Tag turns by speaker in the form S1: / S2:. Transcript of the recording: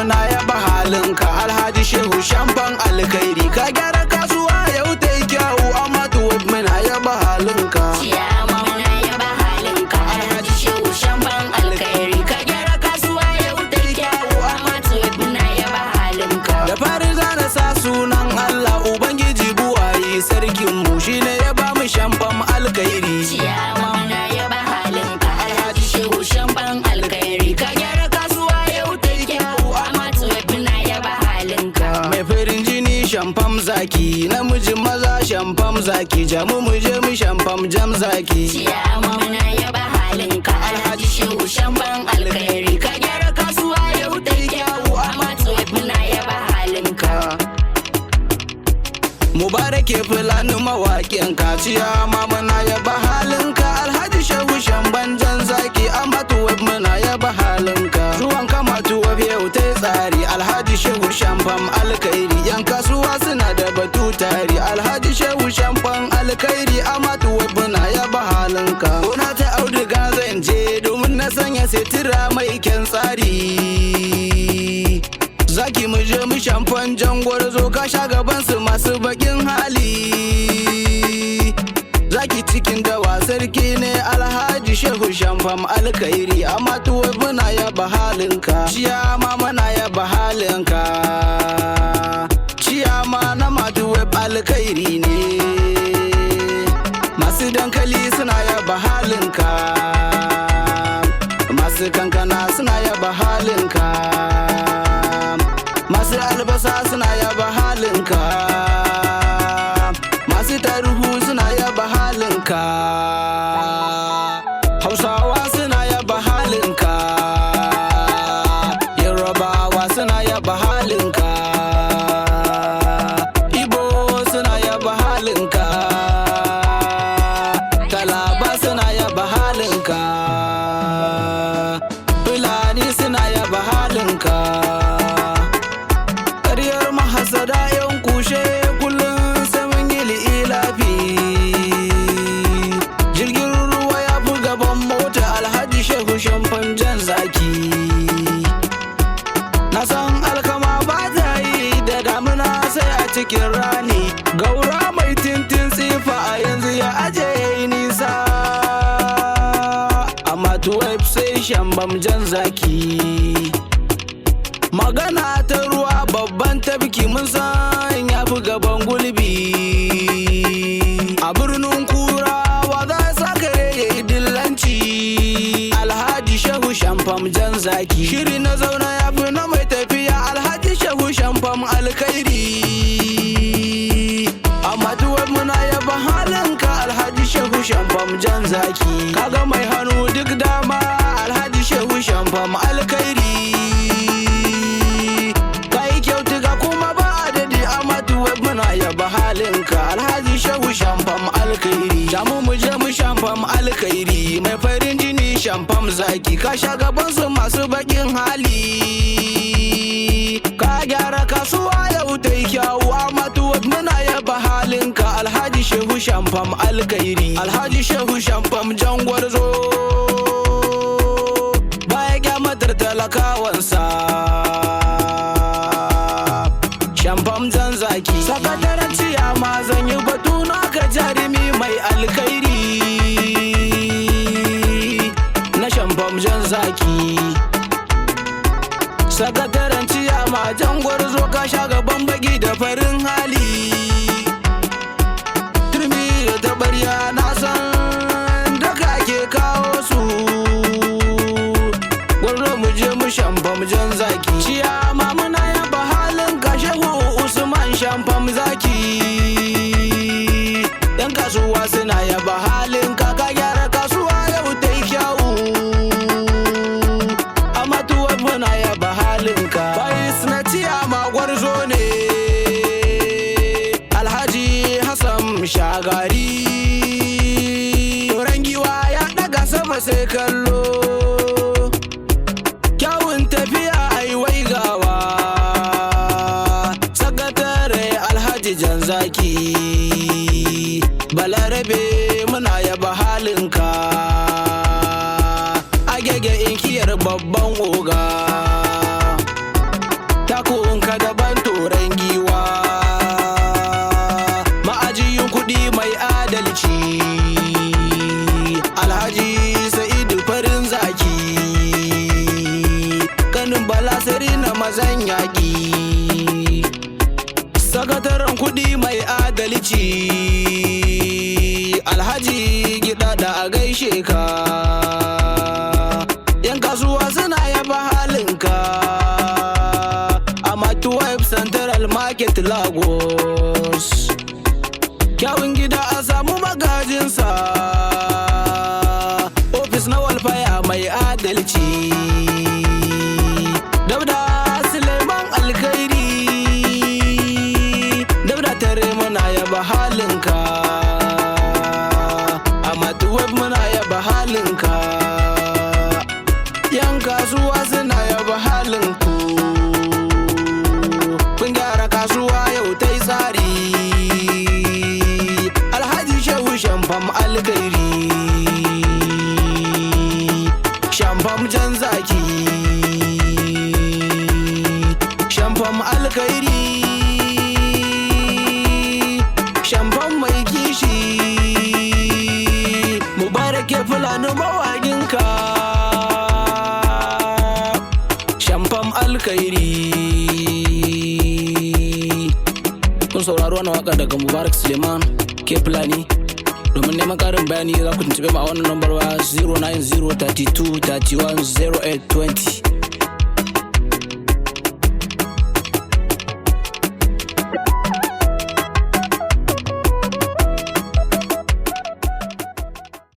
S1: muna yaba halinka Alhaji Shehu Shamfan alkhairi ka gyara kasuwa yau ta yi kyawu amma tuwab muna yaba halinka
S2: Ciyama muna yaba halinka Alhaji Shehu Shamfan alkhairi ka gyara kasuwa yau ta yi kyawu amma tuwab muna yaba halinka.
S1: da fari zana sa sunan Allah Ubangiji buwayi sarkin mu shine ya ba mu Shamfan alkhairi
S2: Ciyama muna yaba halinka Alhaji Shehu Shamfan alkhairi ka gyara kasuwa yau ta yi kyawu amma tuwab muna yaba halinka.
S1: mai farin jini Shamfan zaki namijin maza Shamfan zaki jamu mu je mu Shamfan jam zaki
S2: Ciyama muna yaba halinka Alhaji Shehu Shamfan alkhairi ka gyara kasuwa yau ta yi kyawu amma tuwab muna yaba halinka.
S1: Mubarake fulani mawaƙin kaciya ma muna yaba halinka Alhaji Shehu Shamban jan zaki amma tuwab muna yaba halinka zuwan kama tuwab yau ta tsari Alhaji Shehu Shamban alkhairi yan kasuwa suna da batu tari Alhaji Shehu Shamban alkhairi amma tuwab muna yaba halinka kuna ta auduga zan je domin na sanya sitira mai kyan tsari zaki mu je mu Shamfan jangwar zo ka sha gaban su masu bakin hali zaki cikin dawa sarki ne Alhaji Shehu Shamfan alkhairi amma tuwa muna yaba halinka ciyama muna yaba halinka ciyama na matuwa alkhairi ne masu dankali suna yaba halinka masu kankana suna yaba halinka masu albasa suna yaba halinka masu taruhu suna yaba halinka hausawa suna yaba halinka yorubawa suna yaba halinka ibo suna yaba halinka talaba suna yaba halinka fulani suna yaba halinka ƙaryar mahasada yan kushe kullum sai mun yi li'ilafi jirgin ruwa ya fi gaban mota Alhaji Shehu Shamfan jan zaki na san alkama ba ta yi da damuna sai a cikin rani gaura mai tintin tsifa a yanzu ya aje ya yi nisa amma tuwai sai Shamban jan zaki magana ta ruwa babban tafki mun san ya fi gaban gulbi a birnin kurawa za a sakare ya yi dillanci Alhaji Shehu Shamfan jan zaki shiri na zauna ya fi na mai tafiya Alhaji Shehu Shamfan alkhairi amma tuwar muna yaba halinka Alhaji Shehu Shamfan jan zaki kaga mai hannu duk dama Alhaji Shehu Shamfan alkhairi yaba halinka Alhaji Shehu Shamfan alkhairi jamu mu je mu Shamfan alkhairi mai farin jini Shamfan zaki ka sha gaban su masu bakin hali ka gyara kasuwa yau ta yi kyawu amma tuwab muna yaba halinka Alhaji Shehu Shamfan alkhairi Alhaji Shehu Shamfan jangwarzo baya kyamatar talakawansa Shamfan jan zaki sakataren ciyama zan yi batu na ka jarumi mai alkhairi na Shamfan jan zaki sakataren ciyama jangwar zo ka sha gaban baki da farin hali turmi da tabarya na san da kake kawo su gwarzo mu je mu Shamfan jan zaki ciyama muna yaba halin ka Shehu Usman Shamfan zaki yan kasuwa suna yaba halin ka ka gyara kasuwa yau ta yi kyawu amma tuwar muna yaba halin ka Faiz na ciyama gwarzo ne Alhaji Hassan Shagari Turan giwa ya daga sama sai kallo kyawun tafiya ai waigawa sakatare Alhaji jan zaki balarabe muna yaba halinka agege inkiyar babban oga ka daban toren giwa. Ma'ajiyin kuɗi mai adalci Alhaji Sa'idu farin zaki, kanin balasari na mazan yaƙi. Sakataren kuɗi mai adalci Alhaji Gidada a gaishe ka. Yan kasuwa suna yaba halinka a Matuweb Central Market Lagos. Kyawun gida a samu magajinsa, ofis na walfaya mai adalci. Dauda Suleiman Alkhairi, Dauda tare muna yaba halinka a Matuweb muna yaba halinka. Yan kasuwa suna yaba halinku, kun gyara kasuwa yau ta yi tsari. Alhaji Shehu Shamfam Alkhairi, Shamfam jan zaki, Shamfam Alkhairi, Shamfam mai kishi. Mubarak ya Fulani mawaƙinka, Shamfam Alkhairi. Kun saurari wannan waka daga Mubarak Suleiman ke Fulani. Domin neman ƙarin bayani za ku tuntube mu a wannan lambar waya 090 32 31 08 20.